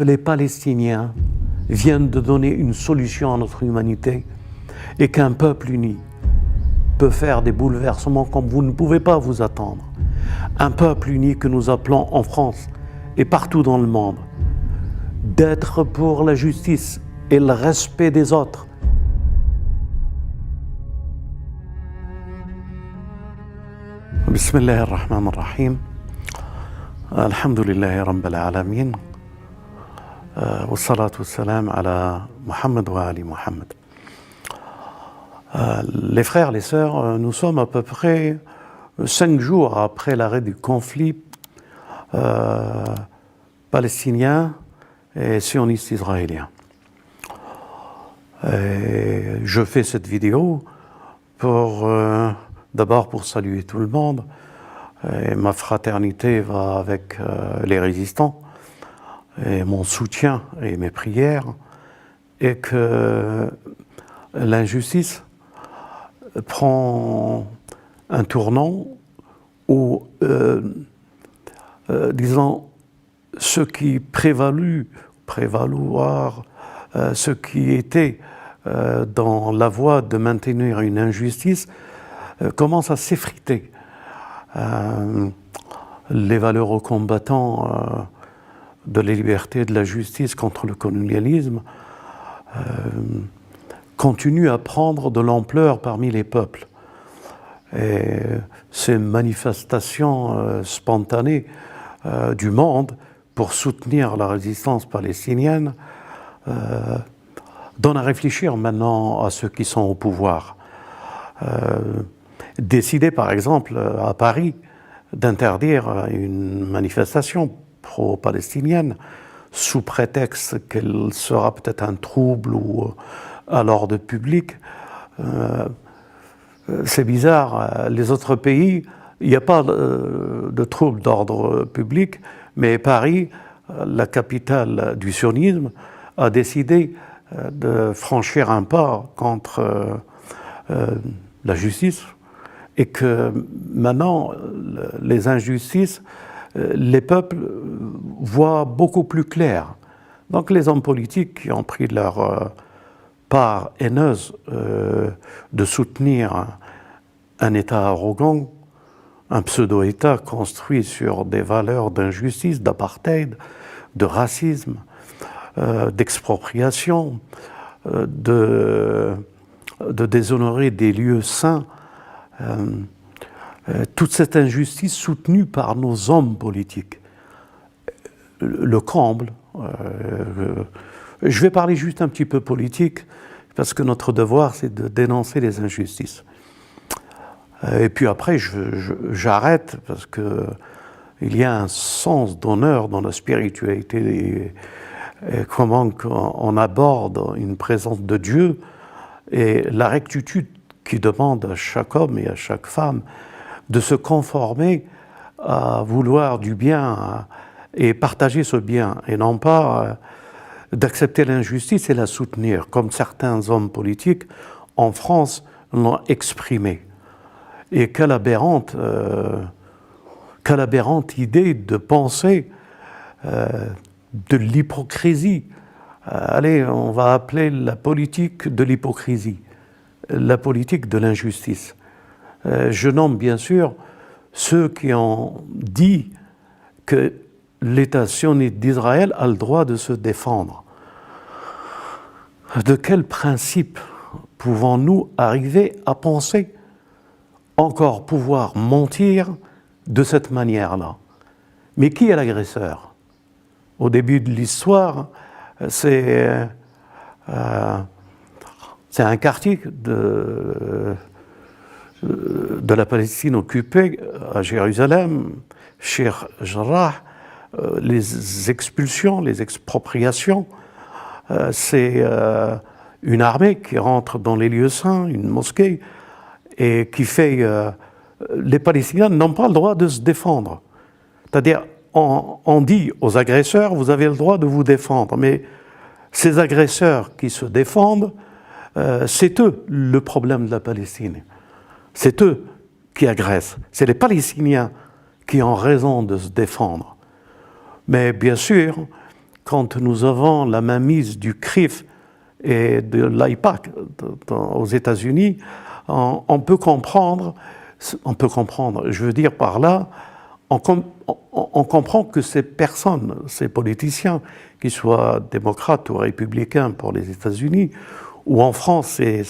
les Palestiniens viennent de donner une solution à notre humanité et qu'un peuple uni peut faire des bouleversements comme vous ne pouvez pas vous attendre. Un peuple uni que nous appelons en France et partout dans le monde d'être pour la justice et le respect des autres. Bismillah ar-Rahman ar-Rahim. Alhamdulillahi Rabbil Alamin. Wa salatu wa salam ala Muhammad wa ali Muhammad. Les frères, les sœurs, nous sommes à peu près 5 jours après l'arrêt du conflit palestinien et sioniste israélien. Et je fais cette vidéo d'abord pour saluer tout le monde. Et ma fraternité va avec les résistants et mon soutien et mes prières, et que l'injustice prend un tournant où, disons, ce qui prévaloir, ce qui était dans la voie de maintenir une injustice commence à s'effriter. Les valeureux combattants de la liberté et de la justice contre le colonialisme continuent à prendre de l'ampleur parmi les peuples. Et ces manifestations spontanées du monde pour soutenir la résistance palestinienne donnent à réfléchir maintenant à ceux qui sont au pouvoir. Décider par exemple à Paris d'interdire une manifestation pro-palestinienne sous prétexte qu'elle sera peut-être un trouble ou à l'ordre public, c'est bizarre. Les autres pays, il n'y a pas de trouble d'ordre public, mais Paris, la capitale du sionisme, a décidé de franchir un pas contre la justice, et que maintenant, les injustices, les peuples voient beaucoup plus clair. Donc les hommes politiques qui ont pris leur part haineuse de soutenir un État arrogant, un pseudo-État construit sur des valeurs d'injustice, d'apartheid, de racisme, d'expropriation, de déshonorer des lieux saints, toute cette injustice soutenue par nos hommes politiques. Le comble, je vais parler juste un petit peu politique, parce que notre devoir c'est de dénoncer les injustices. Et puis après j'arrête, parce que il y a un sens d'honneur dans la spiritualité, et comment on aborde une présence de Dieu, et la rectitude qui demande à chaque homme et à chaque femme de se conformer à vouloir du bien et partager ce bien, et non pas d'accepter l'injustice et la soutenir, comme certains hommes politiques en France l'ont exprimé. Et quelle aberrante idée de penser de l'hypocrisie. Allez, on va appeler la politique de l'hypocrisie, la politique de l'injustice. Je nomme bien sûr ceux qui ont dit que l'État sioniste d'Israël a le droit de se défendre. De quel principe pouvons-nous arriver à penser encore pouvoir mentir de cette manière-là? Mais qui est l'agresseur? Au début de l'histoire, c'est un quartier de la Palestine occupée à Jérusalem, Sheikh Jarrah. Les expulsions, les expropriations, c'est une armée qui rentre dans les lieux saints, une mosquée, et qui fait... les Palestiniens n'ont pas le droit de se défendre. C'est-à-dire, on dit aux agresseurs, vous avez le droit de vous défendre, mais ces agresseurs qui se défendent, c'est eux le problème de la Palestine. C'est eux qui agressent. C'est les Palestiniens qui ont raison de se défendre. Mais bien sûr, quand nous avons la mainmise du CRIF et de l'AIPAC aux États-Unis, on peut comprendre, je veux dire par là, on comprend que ces personnes, ces politiciens, qu'ils soient démocrates ou républicains pour les États-Unis, ou en France, ces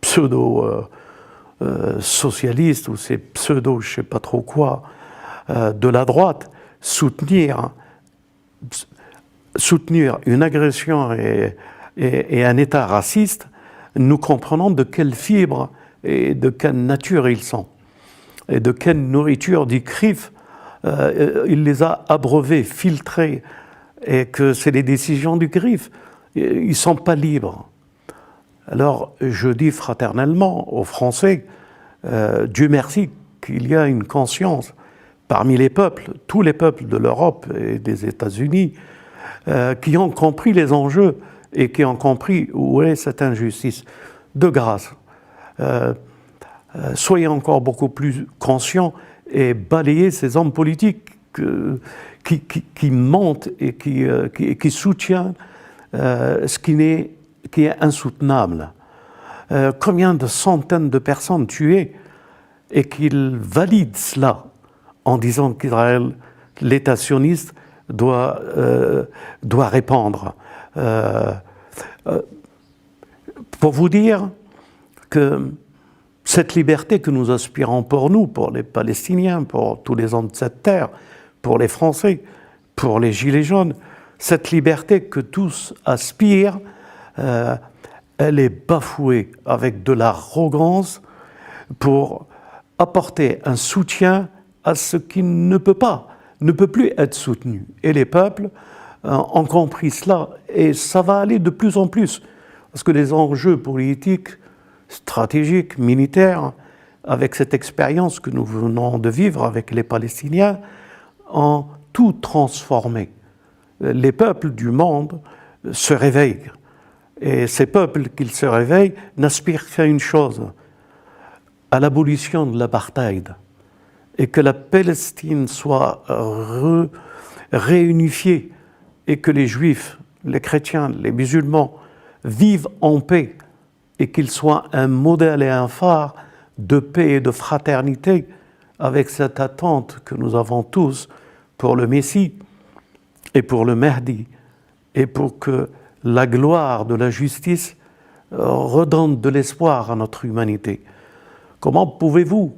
pseudo-socialistes ou ces pseudo, je ne sais pas trop quoi, de la droite, soutenir une agression et un État raciste, nous comprenons de quelle fibre et de quelle nature ils sont, et de quelle nourriture du CRIF il les a abreuvés, filtrés, et que c'est les décisions du CRIF. Ils ne sont pas libres. Alors, je dis fraternellement aux Français, Dieu merci qu'il y a une conscience parmi les peuples, tous les peuples de l'Europe et des États-Unis, qui ont compris les enjeux et qui ont compris où est cette injustice. De grâce, soyez encore beaucoup plus conscients et balayez ces hommes politiques qui mentent et qui soutiennent ce qui est insoutenable. Combien de centaines de personnes tuées et qu'ils valident cela en disant qu'Israël, l'État sioniste, doit répondre. Pour vous dire que cette liberté que nous aspirons pour nous, pour les Palestiniens, pour tous les hommes de cette terre, pour les Français, pour les Gilets jaunes, cette liberté que tous aspirent, elle est bafouée avec de l'arrogance pour apporter un soutien à ce qui ne peut plus être soutenu. Et les peuples ont compris cela, et ça va aller de plus en plus, parce que les enjeux politiques, stratégiques, militaires, avec cette expérience que nous venons de vivre avec les Palestiniens, ont tout transformé. Les peuples du monde se réveillent, et ces peuples qui se réveillent n'aspirent qu'à une chose, à l'abolition de l'apartheid, et que la Palestine soit réunifiée, et que les Juifs, les chrétiens, les musulmans vivent en paix, et qu'ils soient un modèle et un phare de paix et de fraternité, avec cette attente que nous avons tous pour le Messie et pour le Mahdi, et pour que la gloire de la justice redonne de l'espoir à notre humanité. Comment pouvez-vous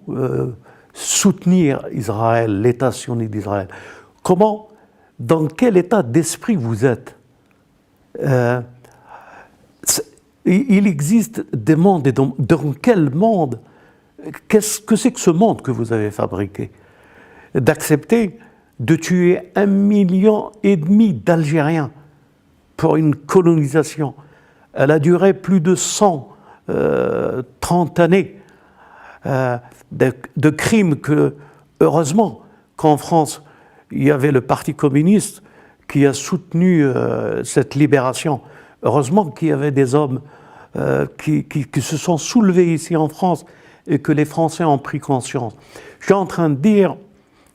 soutenir Israël, l'État sioniste d'Israël? Dans quel état d'esprit vous êtes? Il existe des mondes, et dans quel monde? Qu'est-ce que c'est que ce monde que vous avez fabriqué? D'accepter de tuer 1,5 million d'Algériens pour une colonisation. Elle a duré plus de 130 années de crimes que, heureusement, qu'en France, il y avait le Parti communiste qui a soutenu cette libération. Heureusement qu'il y avait des hommes qui se sont soulevés ici en France et que les Français ont pris conscience. Je suis en train de dire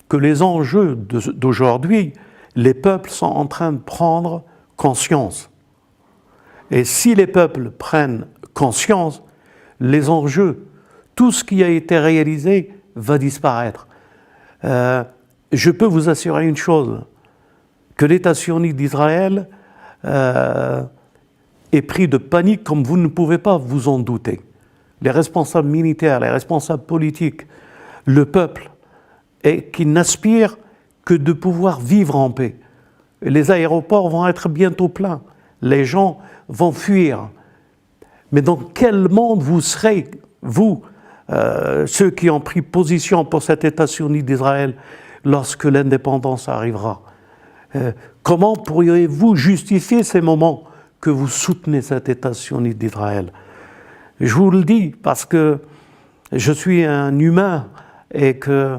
que les enjeux d'aujourd'hui, les peuples sont en train de prendre conscience. Et si les peuples prennent conscience, les enjeux, tout ce qui a été réalisé va disparaître. Je peux vous assurer une chose, que l'État sioniste d'Israël est pris de panique comme vous ne pouvez pas vous en douter. Les responsables militaires, les responsables politiques, le peuple, et qui n'aspire que de pouvoir vivre en paix. Les aéroports vont être bientôt pleins, les gens vont fuir. Mais dans quel monde vous serez, vous, ceux qui ont pris position pour cet État sioniste d'Israël, lorsque l'indépendance arrivera? Comment pourriez-vous justifier ces moments que vous soutenez cet État sioniste d'Israël? Je vous le dis parce que je suis un humain et que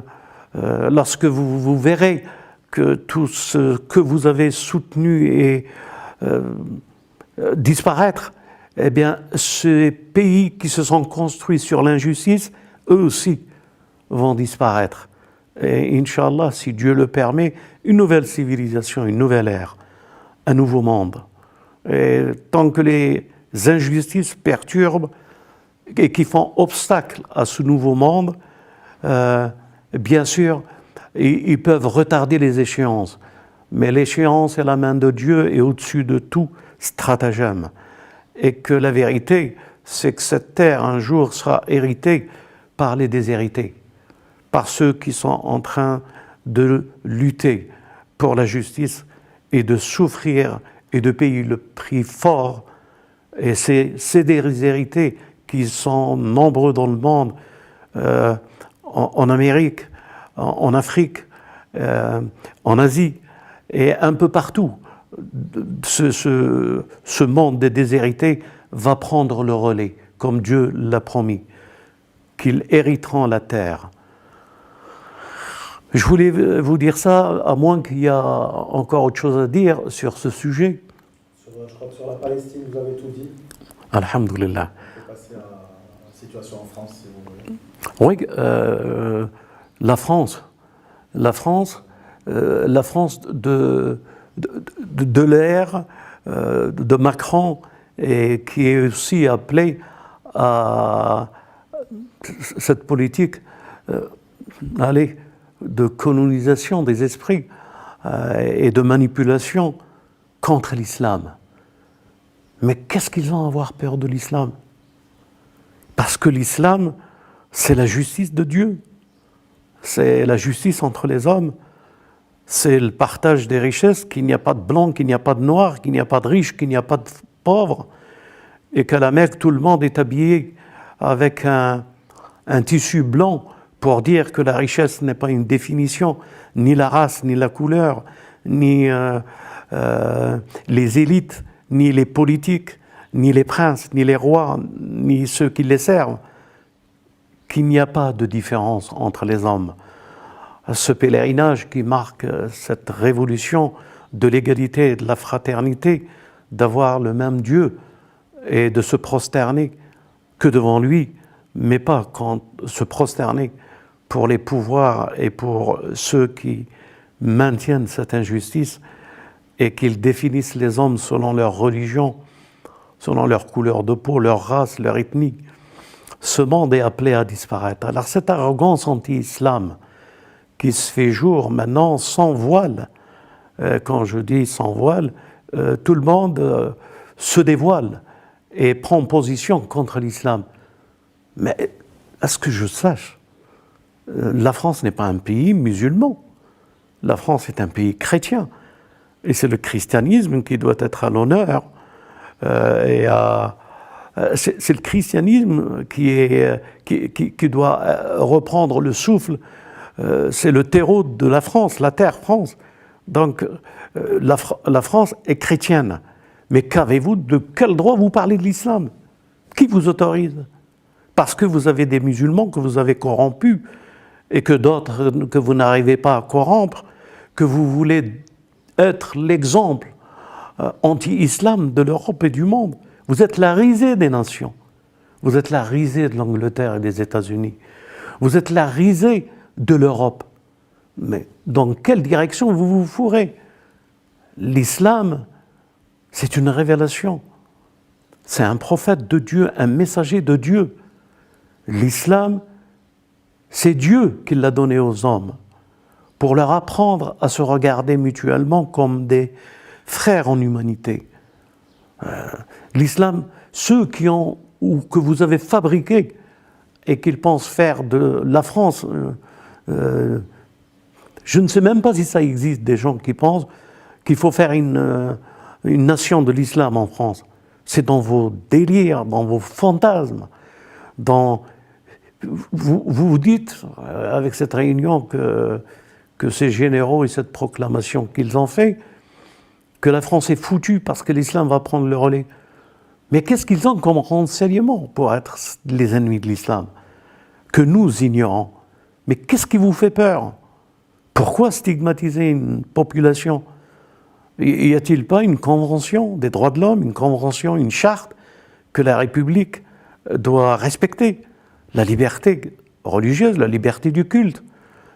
lorsque vous verrez que tout ce que vous avez soutenu et disparaître, eh bien, ces pays qui se sont construits sur l'injustice, eux aussi vont disparaître. Et Inch'Allah, si Dieu le permet, une nouvelle civilisation, une nouvelle ère un nouveau monde. Et tant que les injustices perturbent et qui font obstacle à ce nouveau monde, bien sûr, ils peuvent retarder les échéances. Mais l'échéance est la main de Dieu et au-dessus de tout stratagème. Et que la vérité, c'est que cette terre un jour sera héritée par les déshérités, par ceux qui sont en train de lutter pour la justice et de souffrir et de payer le prix fort. Et c'est ces déshérités qui sont nombreux dans le monde, en Amérique, en Afrique, en Asie et un peu partout. Ce monde des déshérités va prendre le relais, comme Dieu l'a promis, qu'ils hériteront la terre. Je voulais vous dire ça, à moins qu'il y ait encore autre chose à dire sur ce sujet. Je crois que sur la Palestine, vous avez tout dit. Alhamdulillah. On peut passer à la situation en France, si vous voulez. Oui, la France de l'ère de Macron, et qui est aussi appelée à cette politique de colonisation des esprits et de manipulation contre l'islam. Mais qu'est-ce qu'ils vont avoir peur de l'islam? Parce que l'islam, c'est la justice de Dieu. C'est la justice entre les hommes. C'est le partage des richesses, qu'il n'y a pas de blanc, qu'il n'y a pas de noir, qu'il n'y a pas de riche, qu'il n'y a pas de pauvre. Et qu'à la Mecque, tout le monde est habillé avec un tissu blanc pour dire que la richesse n'est pas une définition, ni la race, ni la couleur, ni les élites, ni les politiques, ni les princes, ni les rois, ni ceux qui les servent. Qu'il n'y a pas de différence entre les hommes. Ce pèlerinage qui marque cette révolution de l'égalité et de la fraternité, d'avoir le même Dieu et de se prosterner que devant lui, mais pas se prosterner pour les pouvoirs et pour ceux qui maintiennent cette injustice et qu'ils définissent les hommes selon leur religion, selon leur couleur de peau, leur race, leur ethnie. Ce monde est appelé à disparaître. Alors cette arrogance anti-islam qui se fait jour maintenant sans voile, quand je dis sans voile, tout le monde se dévoile et prend position contre l'islam. Mais à ce que je sache, la France n'est pas un pays musulman. La France est un pays chrétien. Et c'est le christianisme qui doit être à l'honneur. C'est le christianisme qui doit reprendre le souffle. C'est le terreau de la France, la terre France. Donc la France est chrétienne. Mais qu'avez-vous, de quel droit vous parlez de l'islam? Qui vous autorise? Parce que vous avez des musulmans que vous avez corrompus et que d'autres que vous n'arrivez pas à corrompre, que vous voulez être l'exemple anti-islam de l'Europe et du monde. Vous êtes la risée des nations. Vous êtes la risée de l'Angleterre et des États-Unis. Vous êtes la risée de l'Europe. Mais dans quelle direction vous vous fourrez? L'islam, c'est une révélation. C'est un prophète de Dieu, un messager de Dieu. L'islam, c'est Dieu qui l'a donné aux hommes pour leur apprendre à se regarder mutuellement comme des frères en humanité. L'islam, ceux qui ont ou que vous avez fabriqués et qu'ils pensent faire de la France, je ne sais même pas si ça existe, des gens qui pensent qu'il faut faire une nation de l'islam en France. C'est dans vos délires, dans vos fantasmes, vous vous dites, avec cette réunion que ces généraux et cette proclamation qu'ils ont fait, que la France est foutue parce que l'islam va prendre le relais. Mais qu'est-ce qu'ils ont comme renseignement pour être les ennemis de l'islam? Que nous ignorons. Mais qu'est-ce qui vous fait peur? Pourquoi stigmatiser une population? Y a-t-il pas une convention des droits de l'homme, une convention, une charte que la République doit respecter? La liberté religieuse, la liberté du culte,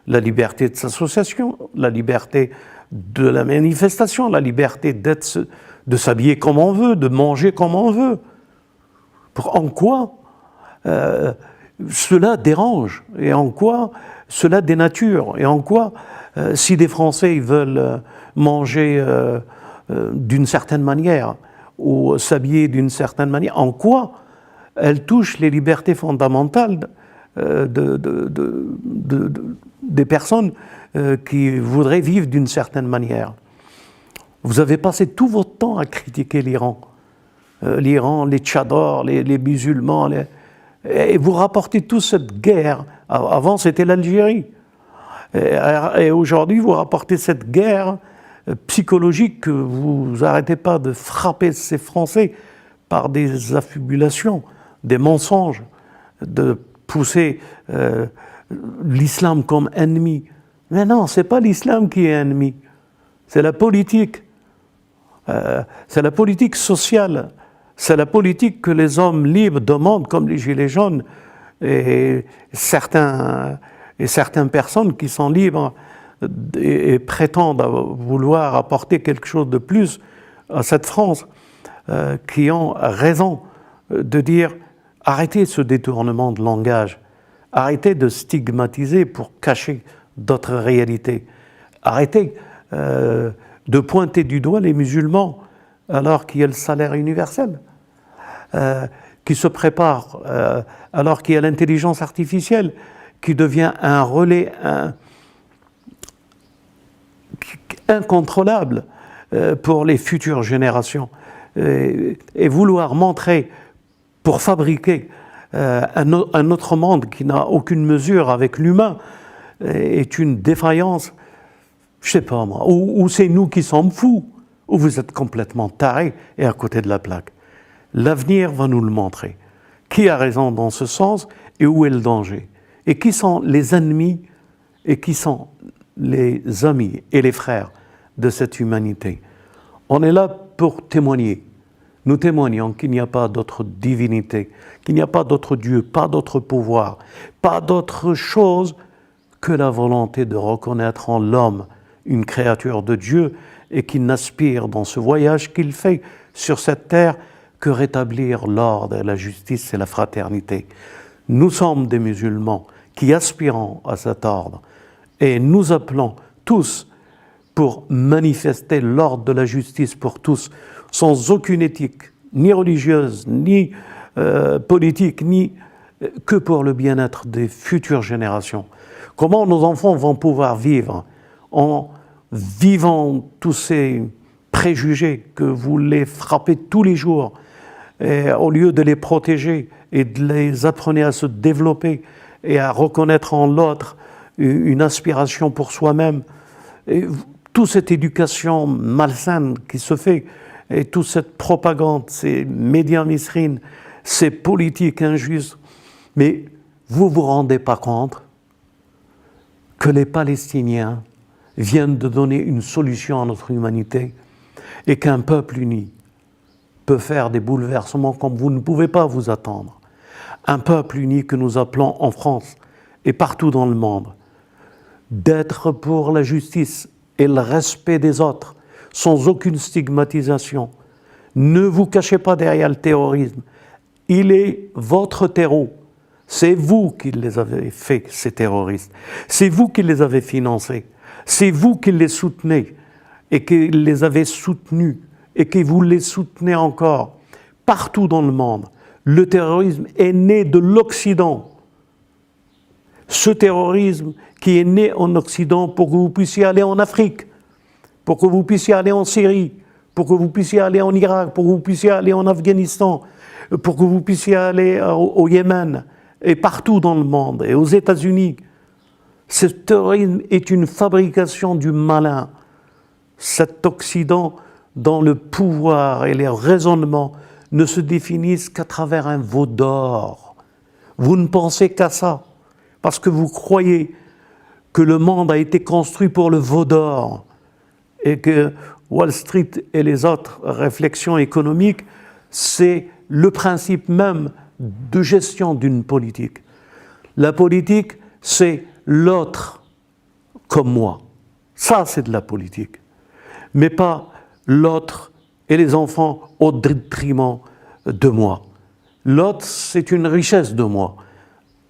la liberté de s'association, la liberté de la manifestation, la liberté de s'habiller comme on veut, de manger comme on veut. En quoi cela dérange et en quoi cela dénature et en quoi si des Français veulent manger d'une certaine manière ou s'habiller d'une certaine manière, en quoi elle touche les libertés fondamentales des personnes qui voudraient vivre d'une certaine manière. Vous avez passé tout votre temps à critiquer l'Iran. L'Iran, les tchadors, les musulmans, et vous rapportez toute cette guerre. Avant, c'était l'Algérie. Et aujourd'hui, vous rapportez cette guerre psychologique que vous n'arrêtez pas de frapper ces Français par des affabulations, des mensonges, de pousser l'islam comme ennemi. Mais non, ce n'est pas l'islam qui est ennemi, c'est la politique. C'est la politique sociale, c'est la politique que les hommes libres demandent, comme les Gilets jaunes et certaines personnes qui sont libres et prétendent vouloir apporter quelque chose de plus à cette France, qui ont raison de dire arrêtez ce détournement de langage, arrêtez de stigmatiser pour cacher d'autres réalités, arrêtez de pointer du doigt les musulmans alors qu'il y a le salaire universel, qui se prépare, alors qu'il y a l'intelligence artificielle qui devient un relais incontrôlable pour les futures générations, et vouloir montrer, pour fabriquer un autre monde qui n'a aucune mesure avec l'humain, est une défaillance. Je sais pas moi, ou c'est nous qui sommes fous, ou vous êtes complètement tarés et à côté de la plaque. L'avenir va nous le montrer. Qui a raison dans ce sens et où est le danger? Et qui sont les ennemis et qui sont les amis et les frères de cette humanité? On est là pour témoigner. Nous témoignons qu'il n'y a pas d'autre divinité, qu'il n'y a pas d'autre Dieu, pas d'autre pouvoir, pas d'autre chose que la volonté de reconnaître en l'homme une créature de Dieu et qui n'aspire dans ce voyage qu'il fait sur cette terre que rétablir l'ordre, la justice et la fraternité. Nous sommes des musulmans qui aspirons à cet ordre et nous appelons tous pour manifester l'ordre de la justice pour tous, sans aucune éthique, ni religieuse, ni politique, ni que pour le bien-être des futures générations. Comment nos enfants vont pouvoir vivre en vivant tous ces préjugés que vous les frappez tous les jours, et au lieu de les protéger et de les apprendre à se développer et à reconnaître en l'autre une aspiration pour soi-même, et toute cette éducation malsaine qui se fait, et toute cette propagande, ces médias misrines, ces politiques injustes, mais vous vous rendez pas compte que les Palestiniens viennent de donner une solution à notre humanité et qu'un peuple uni peut faire des bouleversements comme vous ne pouvez pas vous attendre. Un peuple uni que nous appelons en France et partout dans le monde, d'être pour la justice et le respect des autres, sans aucune stigmatisation. Ne vous cachez pas derrière le terrorisme. Il est votre terreau. C'est vous qui les avez faits, ces terroristes. C'est vous qui les avez financés. C'est vous qui les soutenez et qui les avez soutenus et qui vous les soutenez encore. Partout dans le monde, le terrorisme est né de l'Occident. Ce terrorisme qui est né en Occident pour que vous puissiez aller en Afrique, pour que vous puissiez aller en Syrie, pour que vous puissiez aller en Irak, pour que vous puissiez aller en Afghanistan, pour que vous puissiez aller au Yémen et partout dans le monde et aux États-Unis. Ce terrorisme est une fabrication du malin. Cet Occident, dont le pouvoir et les raisonnements ne se définissent qu'à travers un veau d'or. Vous ne pensez qu'à ça, parce que vous croyez que le monde a été construit pour le veau d'or et que Wall Street et les autres réflexions économiques, c'est le principe même de gestion d'une politique. La politique, c'est l'autre comme moi. Ça, c'est de la politique. Mais pas l'autre et les enfants au détriment de moi. L'autre, c'est une richesse de moi.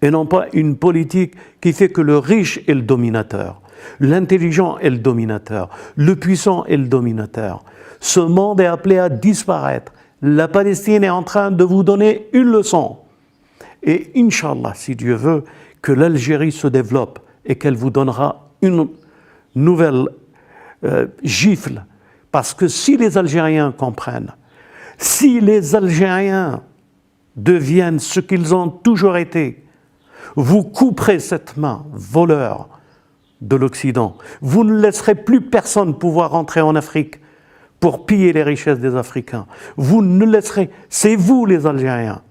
Et non pas une politique qui fait que le riche est le dominateur, l'intelligent est le dominateur, le puissant est le dominateur. Ce monde est appelé à disparaître. La Palestine est en train de vous donner une leçon. Et Inch'Allah, si Dieu veut, que l'Algérie se développe et qu'elle vous donnera une nouvelle gifle. Parce que si les Algériens comprennent, si les Algériens deviennent ce qu'ils ont toujours été, vous couperez cette main, voleur de l'Occident. Vous ne laisserez plus personne pouvoir entrer en Afrique pour piller les richesses des Africains. Vous ne laisserez, c'est vous les Algériens.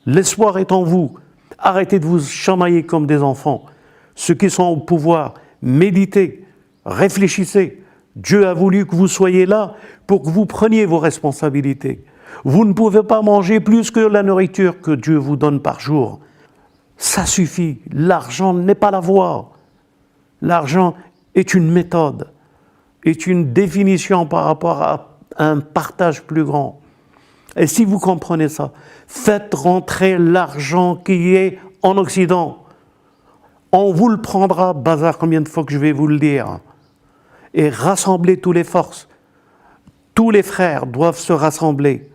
L'espoir est en vous. Arrêtez de vous chamailler comme des enfants. Ceux qui sont au pouvoir, méditez, réfléchissez. Dieu a voulu que vous soyez là pour que vous preniez vos responsabilités. Vous ne pouvez pas manger plus que la nourriture que Dieu vous donne par jour. Ça suffit. L'argent n'est pas la voie. L'argent est une méthode, est une définition par rapport à un partage plus grand. Et si vous comprenez ça, faites rentrer l'argent qui est en Occident. On vous le prendra, bazar, combien de fois que je vais vous le dire. Et rassemblez toutes les forces. Tous les frères doivent se rassembler.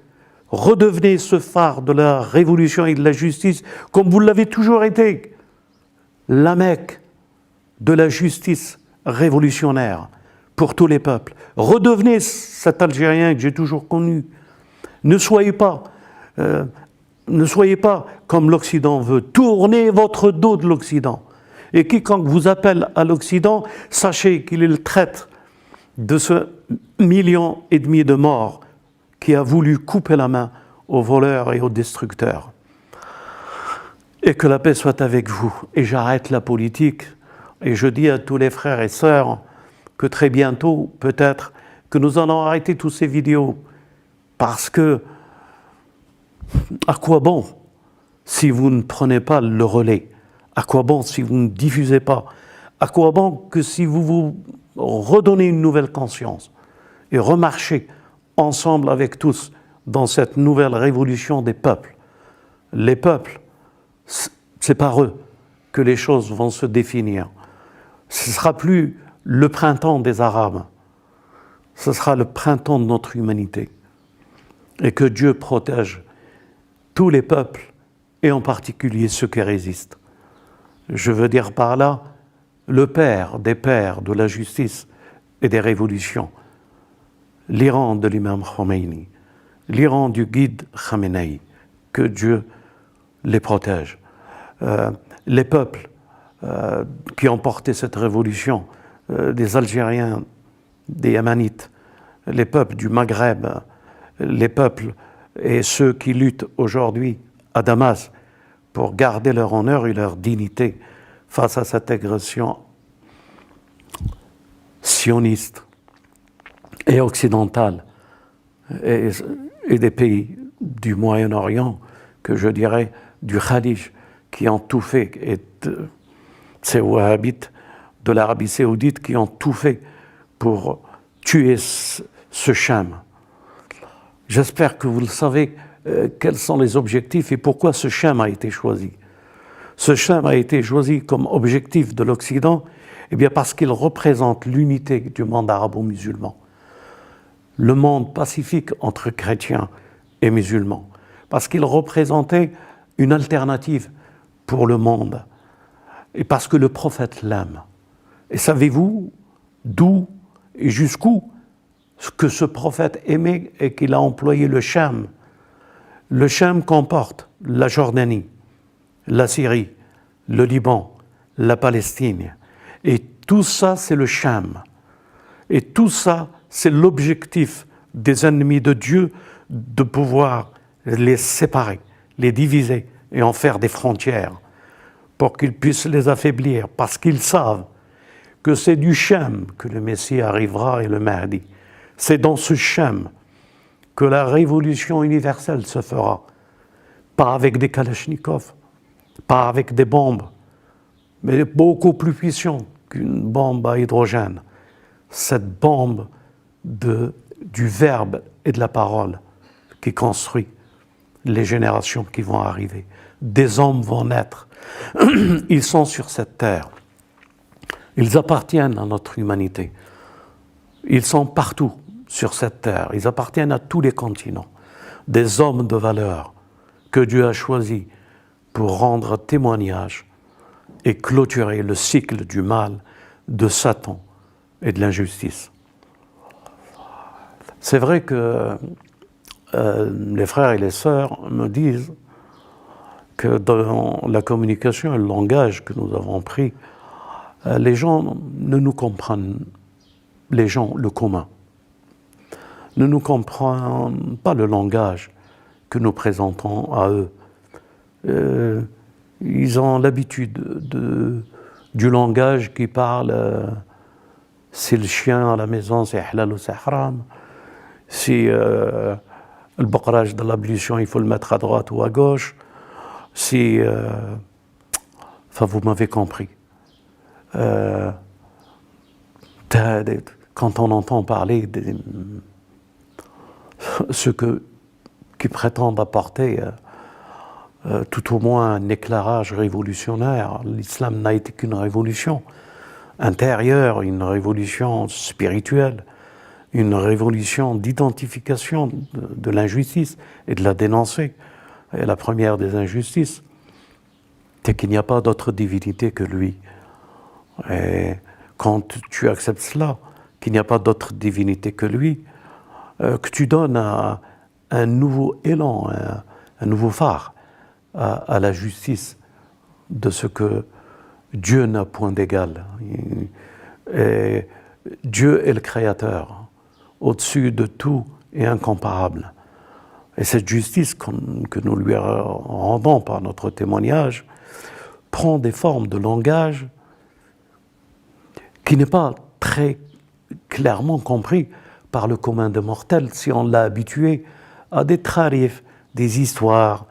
Redevenez ce phare de la révolution et de la justice comme vous l'avez toujours été. La Mecque de la justice révolutionnaire pour tous les peuples. Redevenez cet Algérien que j'ai toujours connu. Ne soyez pas comme l'Occident veut. Tournez votre dos de l'Occident. Et quiconque vous appelle à l'Occident, sachez qu'il est le traître de ce 1,5 million de morts qui a voulu couper la main aux voleurs et aux destructeurs. Et que la paix soit avec vous. Et j'arrête la politique. Et je dis à tous les frères et sœurs que très bientôt, peut-être, que nous allons arrêter toutes ces vidéos. Parce que, à quoi bon si vous ne prenez pas le relais? À quoi bon si vous ne diffusez pas? À quoi bon que si vous vous redonnez une nouvelle conscience et remarchez ensemble avec tous dans cette nouvelle révolution des peuples? Les peuples, c'est par eux que les choses vont se définir. Ce ne sera plus le printemps des Arabes, ce sera le printemps de notre humanité. Et que Dieu protège tous les peuples, et en particulier ceux qui résistent. Je veux dire par là, le père des pères de la justice et des révolutions, l'Iran de l'imam Khomeini, l'Iran du guide Khamenei, que Dieu les protège. Les peuples qui ont porté cette révolution, des Algériens, des Yémenites, les peuples du Maghreb, les peuples et ceux qui luttent aujourd'hui à Damas pour garder leur honneur et leur dignité face à cette agression sioniste et occidentale et des pays du Moyen-Orient, que je dirais du Khalij, qui ont tout fait, et ces wahhabites de l'Arabie saoudite qui ont tout fait pour tuer ce Cham. J'espère que vous le savez, quels sont les objectifs et pourquoi ce Cham a été choisi. Ce Cham a été choisi comme objectif de l'Occident, eh bien parce qu'il représente l'unité du monde arabo-musulman, le monde pacifique entre chrétiens et musulmans, parce qu'il représentait une alternative pour le monde, et parce que le prophète l'aime. Et savez-vous d'où et jusqu'où ce que ce prophète aimait et qu'il a employé le Cham? Le Cham comporte la Jordanie, la Syrie, le Liban, la Palestine. Et tout ça, c'est le Cham. Et tout ça, c'est l'objectif des ennemis de Dieu de pouvoir les séparer, les diviser et en faire des frontières pour qu'ils puissent les affaiblir, parce qu'ils savent que c'est du Cham que le Messie arrivera et le Mahdi. C'est dans ce Cham que la révolution universelle se fera. Pas avec des kalachnikovs, pas avec des bombes, mais beaucoup plus puissant qu'une bombe à hydrogène. cette bombe du verbe et de la parole qui construit les générations qui vont arriver. Des hommes vont naître. Ils sont sur cette terre. Ils appartiennent à notre humanité. Ils sont partout sur cette terre. Ils appartiennent à tous les continents. Des hommes de valeur que Dieu a choisis pour rendre témoignage et clôturer le cycle du mal, de Satan et de l'injustice. C'est vrai que les frères et les sœurs me disent que dans la communication et le langage que nous avons pris, les gens ne nous comprennent, les gens, le commun, ne nous comprennent pas le langage que nous présentons à eux. Ils ont l'habitude du langage qui parle, si le chien à la maison c'est halal ou c'est haram, si le bocrage de l'ablution il faut le mettre à droite ou à gauche, si... Enfin, vous m'avez compris. Quand on entend parler de ceux qui prétendent apporter tout au moins un éclairage révolutionnaire, l'islam n'a été qu'une révolution intérieure, une révolution spirituelle, une révolution d'identification de l'injustice et de la dénoncer. Et la première des injustices, c'est qu'il n'y a pas d'autre divinité que lui. Et quand tu acceptes cela, qu'il n'y a pas d'autre divinité que lui, que tu donnes un nouveau élan, un nouveau phare à la justice de ce que Dieu n'a point d'égal. Et Dieu est le Créateur, au-dessus de tout et incomparable. Et cette justice que nous lui rendons par notre témoignage prend des formes de langage qui n'est pas très clairement compris par le commun des mortels si on l'a habitué à des tarifs, des histoires.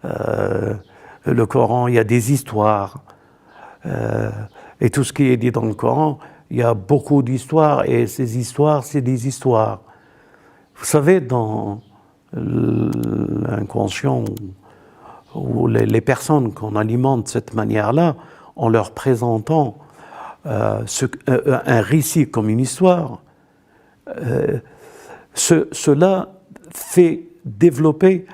Le Coran, il y a des histoires. Et tout ce qui est dit dans le Coran, il y a beaucoup d'histoires et ces histoires, c'est des histoires. Vous savez, dans l'inconscient ou les personnes qu'on alimente de cette manière-là, en leur présentant un récit comme une histoire, cela fait développer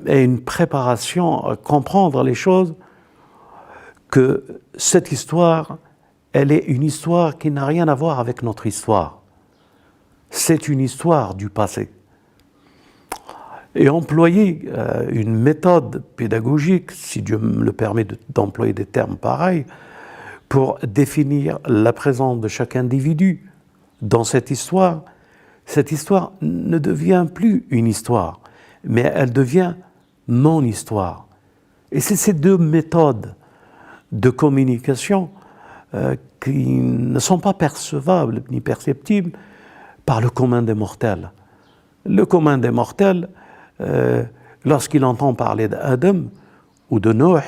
une préparation à comprendre les choses, que cette histoire, elle est une histoire qui n'a rien à voir avec notre histoire. C'est une histoire du passé. Et employer une méthode pédagogique, si Dieu me le permet d'employer des termes pareils, pour définir la présence de chaque individu dans cette histoire ne devient plus une histoire, mais elle devient mon histoire. Et c'est ces deux méthodes de communication qui ne sont pas percevables ni perceptibles par le commun des mortels. Le commun des mortels, lorsqu'il entend parler d'Adam ou de Noé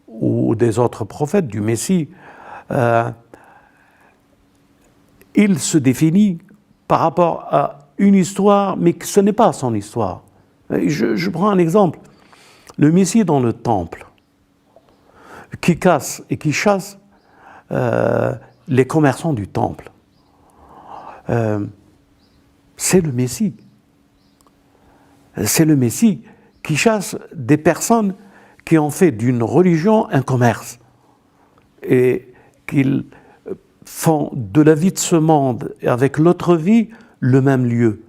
ou des autres prophètes, du Messie, il se définit par rapport à une histoire, mais que ce n'est pas son histoire. Je prends un exemple. Le Messie dans le temple, qui casse et qui chasse les commerçants du temple. C'est le Messie. C'est le Messie qui chasse des personnes qui ont fait d'une religion un commerce et qu'ils font de la vie de ce monde et avec l'autre vie le même lieu.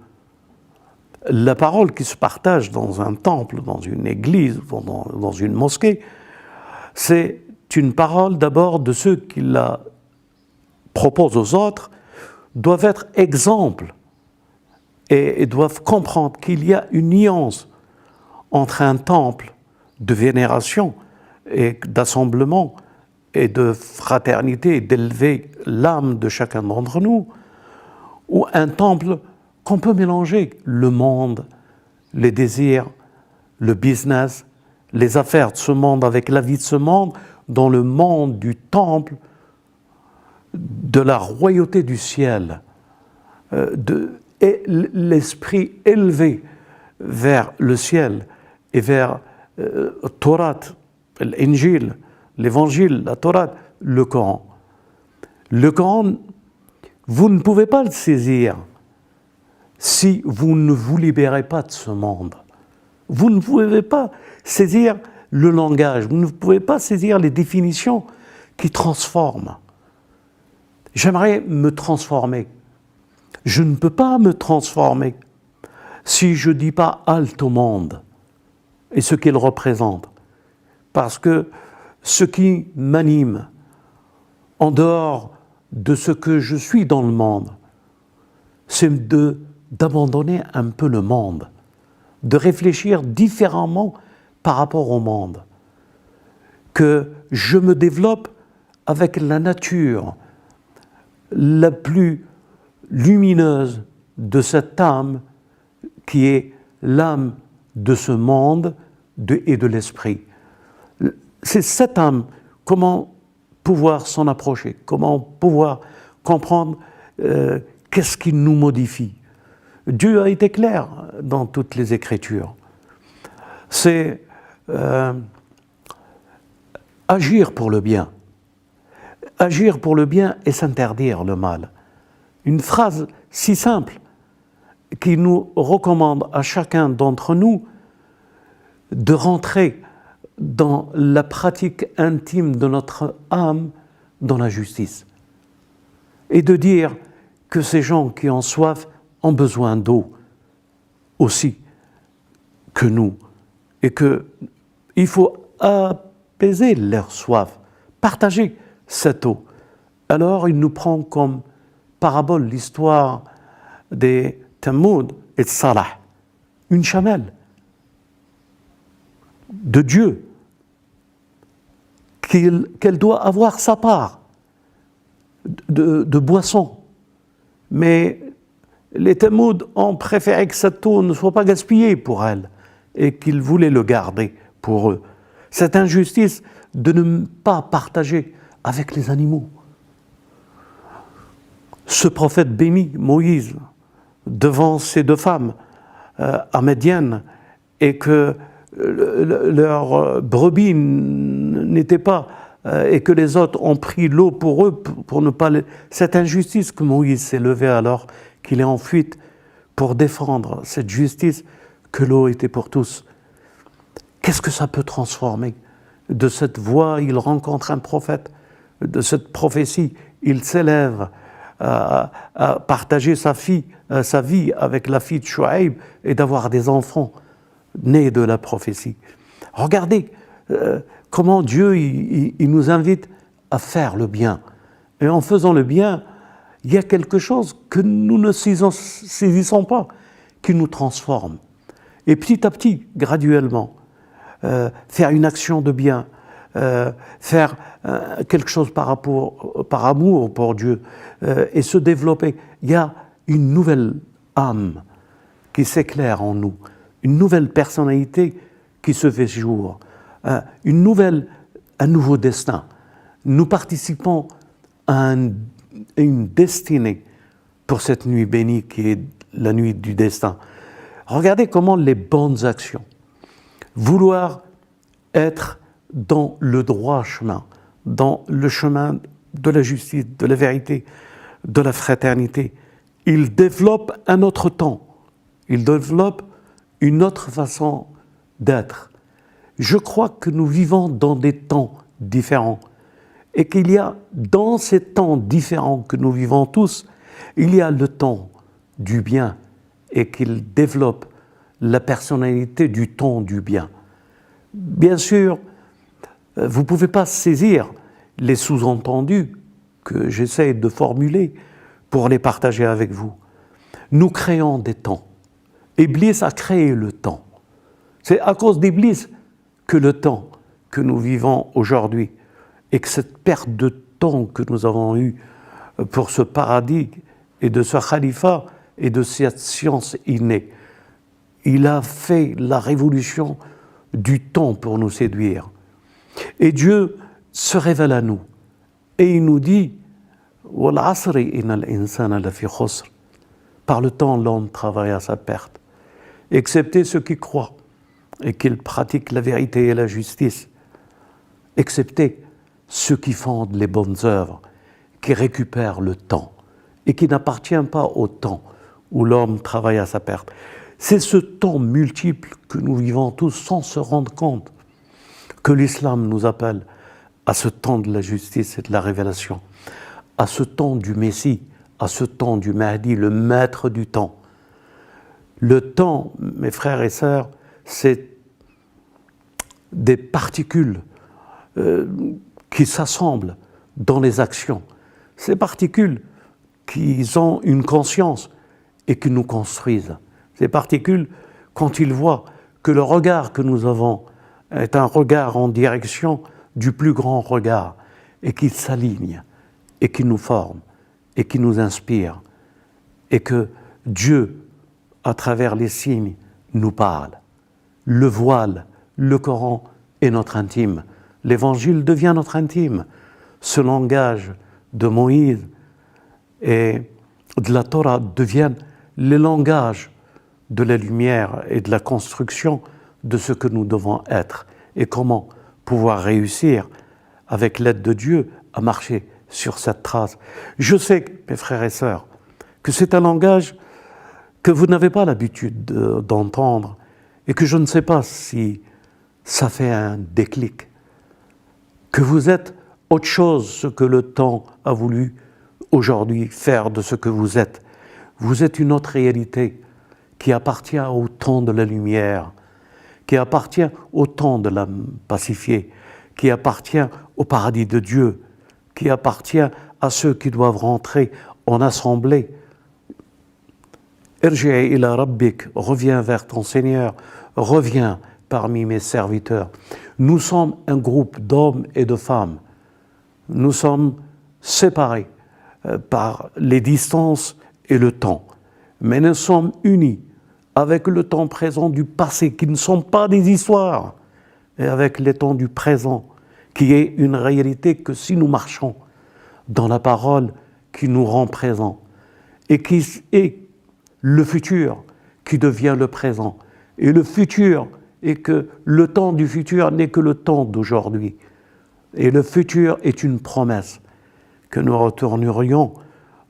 La parole qui se partage dans un temple, dans une église, dans une mosquée, c'est une parole d'abord de ceux qui la proposent aux autres, doivent être exemples et doivent comprendre qu'il y a une nuance entre un temple de vénération et d'assemblement et de fraternité, d'élever l'âme de chacun d'entre nous, ou un temple qu'on peut mélanger le monde, les désirs, le business, les affaires de ce monde avec la vie de ce monde, dans le monde du temple, de la royauté du ciel, et l'esprit élevé vers le ciel et vers Torah, l'Injil, l'Évangile, la Torah, le Coran. Le Coran, vous ne pouvez pas le saisir si vous ne vous libérez pas de ce monde. Vous ne pouvez pas saisir le langage, vous ne pouvez pas saisir les définitions qui transforment. J'aimerais me transformer. Je ne peux pas me transformer si je ne dis pas halte au monde et ce qu'il représente. Parce que ce qui m'anime, en dehors de ce que je suis dans le monde, c'est d'abandonner un peu le monde, de réfléchir différemment par rapport au monde, que je me développe avec la nature la plus lumineuse de cette âme qui est l'âme de ce monde et de l'esprit. C'est cette âme, comment pouvoir s'en approcher, comment pouvoir comprendre qu'est-ce qui nous modifie. Dieu a été clair dans toutes les Écritures. C'est agir pour le bien. Agir pour le bien et s'interdire le mal. Une phrase si simple qui nous recommande à chacun d'entre nous de rentrer dans la pratique intime de notre âme dans la justice. Et de dire que ces gens qui ont soif ont besoin d'eau aussi que nous. Et qu'il faut apaiser leur soif, partager cette eau. Alors il nous prend comme parabole l'histoire des Thamoud et de Salah, une chamelle de Dieu, qu'elle doit avoir sa part de boisson. Mais les Thamoud ont préféré que cette eau ne soit pas gaspillée pour elle et qu'ils voulaient le garder pour eux. Cette injustice de ne pas partager avec les animaux. Ce prophète béni, Moïse, devant ces deux femmes à Médiane, et que leurs brebis n'étaient pas, et que les autres ont pris l'eau pour eux, pour ne pas... Cette injustice que Moïse s'est levé alors qu'il est en fuite pour défendre cette justice, que l'eau était pour tous. Qu'est-ce que ça peut transformer? De cette voix, il rencontre un prophète, de cette prophétie, il s'élève à partager sa vie avec la fille de Chouaïb et d'avoir des enfants nés de la prophétie. Regardez comment Dieu il nous invite à faire le bien. Et en faisant le bien, il y a quelque chose que nous ne saisissons pas, qui nous transforme. Et petit à petit, graduellement, faire une action de bien, faire quelque chose par amour pour Dieu, et se développer. Il y a une nouvelle âme qui s'éclaire en nous, une nouvelle personnalité qui se fait jour, un nouveau destin. Nous participons à une destinée pour cette nuit bénie qui est la nuit du destin. Regardez comment les bonnes actions, vouloir être dans le droit chemin, dans le chemin de la justice, de la vérité, de la fraternité, il développe un autre temps, il développe une autre façon d'être. Je crois que nous vivons dans des temps différents et qu'il y a dans ces temps différents que nous vivons tous, il y a le temps du bien et qu'il développe la personnalité du temps du bien. Bien sûr, vous ne pouvez pas saisir les sous-entendus que j'essaie de formuler pour les partager avec vous. Nous créons des temps. Iblis a créé le temps. C'est à cause d'Iblis que le temps que nous vivons aujourd'hui et que cette perte de temps que nous avons eue pour ce paradis et de ce khalifa et de cette science innée, il a fait la révolution du temps pour nous séduire. Et Dieu se révèle à nous et il nous dit, وَالْعَصْرِ إِنَّ الْإِنسَانَ لَفِي خُسْرٍ. Par le temps, l'homme travaille à sa perte, excepté ceux qui croient et qu'ils pratiquent la vérité et la justice, excepté ceux qui font les bonnes œuvres, qui récupèrent le temps et qui n'appartient pas au temps où l'homme travaille à sa perte. C'est ce temps multiple que nous vivons tous sans se rendre compte que l'islam nous appelle à ce temps de la justice et de la révélation, à ce temps du Messie, à ce temps du Mahdi, le maître du temps. Le temps, mes frères et sœurs, c'est des particules qui s'assemblent dans les actions. Ces particules qui ont une conscience et qui nous construisent. Ces particules, quand ils voient que le regard que nous avons est un regard en direction du plus grand regard et qui s'aligne et qui nous forme et qui nous inspire et que Dieu, à travers les signes, nous parle. Le voile, le Coran est notre intime. L'Évangile devient notre intime. Ce langage de Moïse et de la Torah deviennent les langages de la lumière et de la construction de ce que nous devons être et comment pouvoir réussir, avec l'aide de Dieu, à marcher sur cette trace. Je sais, mes frères et sœurs, que c'est un langage que vous n'avez pas l'habitude d'entendre et que je ne sais pas si ça fait un déclic, que vous êtes autre chose ce que le temps a voulu aujourd'hui faire de ce que vous êtes. Vous êtes une autre réalité qui appartient au temps de la lumière, qui appartient au temps de l'âme pacifiée, qui appartient au paradis de Dieu, qui appartient à ceux qui doivent rentrer en assemblée. Irji'i ila rabbik, reviens vers ton Seigneur, reviens parmi mes serviteurs. Nous sommes un groupe d'hommes et de femmes. Nous sommes séparés par les distances et le temps, mais nous sommes unis avec le temps présent du passé, qui ne sont pas des histoires, et avec les temps du présent, qui est une réalité que si nous marchons dans la parole qui nous rend présents, et qui est le futur qui devient le présent, et le futur est que le temps du futur n'est que le temps d'aujourd'hui, et le futur est une promesse que nous retournerions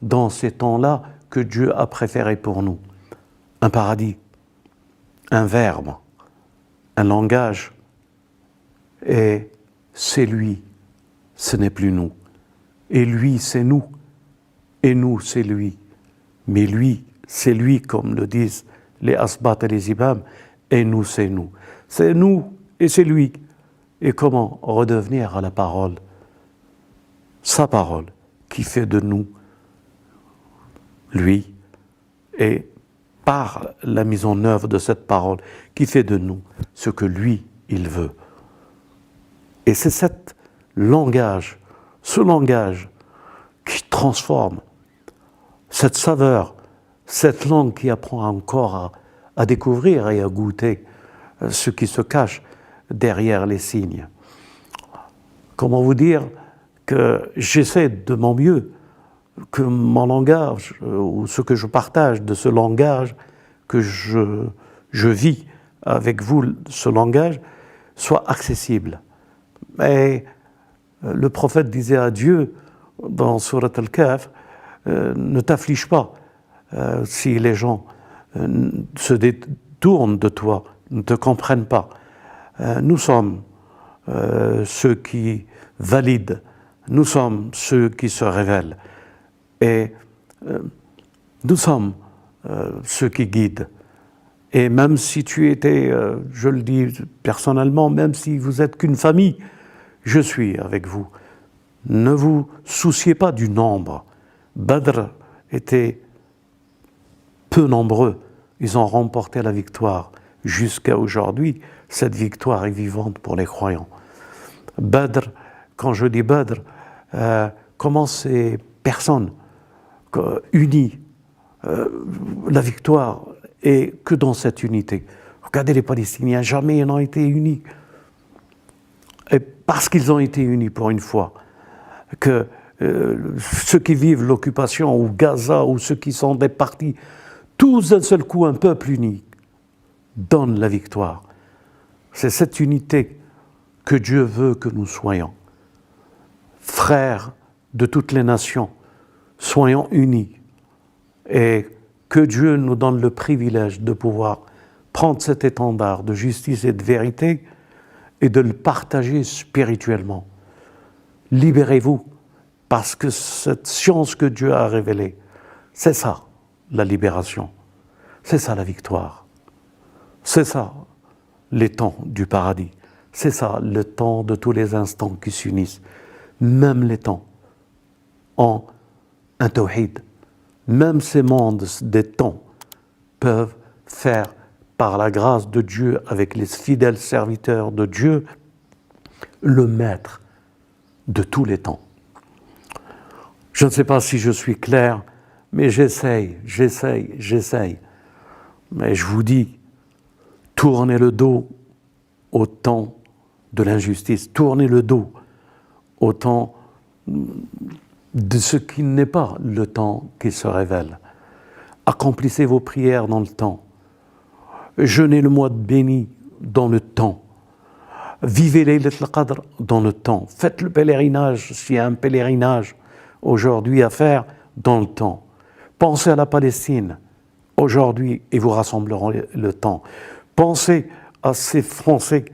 dans ces temps-là que Dieu a préféré pour nous. Un paradis, un verbe, un langage, et c'est lui, ce n'est plus nous. Et lui, c'est nous, et nous, c'est lui. Mais lui, c'est lui, comme le disent les asbat et les imams, et nous, c'est nous. C'est nous et c'est lui. Et comment redevenir à la parole, sa parole, qui fait de nous lui, et par la mise en œuvre de cette parole, qui fait de nous ce que lui, il veut. Et c'est ce langage qui transforme, cette saveur, cette langue qui apprend encore à découvrir et à goûter ce qui se cache derrière les signes. Comment vous dire que j'essaie de mon mieux que mon langage, ou ce que je partage de ce langage, que je vis avec vous, ce langage, soit accessible. Mais le prophète disait à Dieu, dans Surat Al-Kahf, ne t'afflige pas si les gens se détournent de toi, ne te comprennent pas. Nous sommes ceux qui valident, nous sommes ceux qui se révèlent. Et nous sommes ceux qui guident. Et même si tu étais, je le dis personnellement, même si vous êtes qu'une famille, je suis avec vous. Ne vous souciez pas du nombre. Badr était peu nombreux. Ils ont remporté la victoire. Jusqu'à aujourd'hui, cette victoire est vivante pour les croyants. Badr, quand je dis Badr, comment ces personnes unies, la victoire est que dans cette unité. Regardez les Palestiniens, jamais ils n'ont été unis. Et parce qu'ils ont été unis pour une fois, que ceux qui vivent l'occupation, ou Gaza, ou ceux qui sont des partis, tous d'un seul coup, un peuple uni, donne la victoire. C'est cette unité que Dieu veut que nous soyons. Frères de toutes les nations, soyons unis. Et que Dieu nous donne le privilège de pouvoir prendre cet étendard de justice et de vérité et de le partager spirituellement. Libérez-vous, parce que cette science que Dieu a révélée, c'est ça la libération, c'est ça la victoire, c'est ça les temps du paradis, c'est ça le temps de tous les instants qui s'unissent, même les temps en un tawhid, même ces mondes des temps peuvent faire par la grâce de Dieu avec les fidèles serviteurs de Dieu le maître de tous les temps. Je ne sais pas si je suis clair, mais j'essaye. Mais je vous dis, tournez le dos au temps de l'injustice, tournez le dos au temps de ce qui n'est pas le temps qui se révèle. Accomplissez vos prières dans le temps. Jeûnez le mois de béni dans le temps. Vivez Laylat al-Qadr dans le temps. Faites le pèlerinage, s'il y a un pèlerinage aujourd'hui à faire, dans le temps. Pensez à la Palestine aujourd'hui et vous rassemblerez le temps. Pensez à ces Français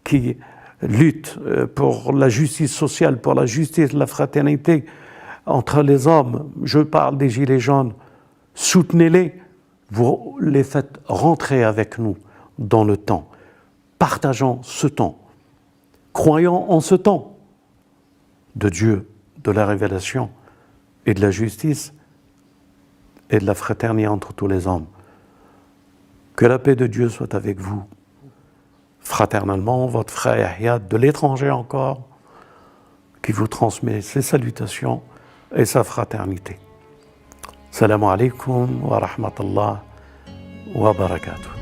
qui luttent pour la justice sociale, pour la justice, la fraternité entre les hommes. Je parle des Gilets jaunes. Soutenez-les, vous les faites rentrer avec nous dans le temps. Partageons ce temps. Croyons en ce temps de Dieu, de la révélation et de la justice et de la fraternité entre tous les hommes. Que la paix de Dieu soit avec vous. Fraternellement, votre frère Yahya de l'étranger encore, qui vous transmet ses salutations et sa fraternité. Salam alaikum wa rahmatullah wa barakatuh.